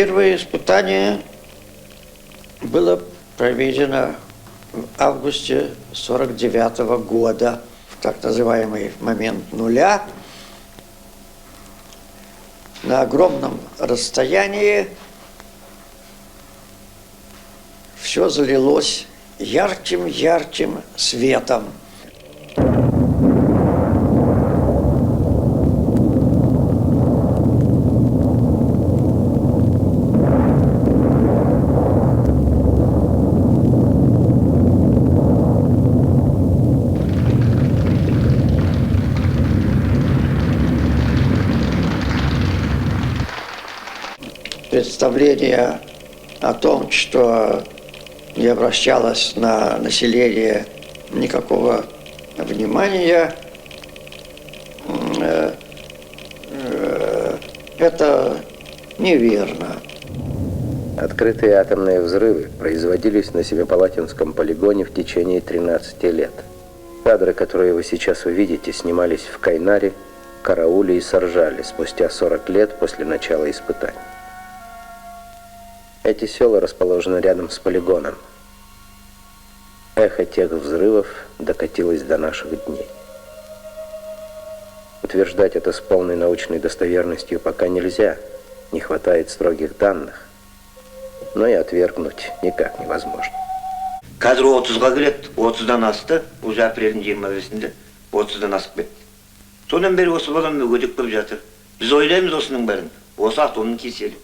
Первое испытание было проведено в августе 49-го года, в так называемый момент нуля. На огромном расстоянии все залилось ярким светом. Представление о том, что не обращалось на население никакого внимания, это неверно. Открытые атомные взрывы производились на Семипалатинском полигоне в течение 13 лет. Кадры, которые вы сейчас увидите, снимались в Кайнаре, Карауле и Саржале спустя 40 лет после начала испытаний. Эти села расположены рядом с полигоном. Эхо тех взрывов докатилось до наших дней. Утверждать это с полной научной достоверностью пока нельзя, не хватает строгих данных, но и отвергнуть никак невозможно. Қазір 30-ға келеді, 30-дан асты, уже апрельдің 25-інде 30-дан асып кетті. Содан бері осы балам мүгедек болып жатыр. Біз ойлаймыз осының бәрін, осы атомның кеселі.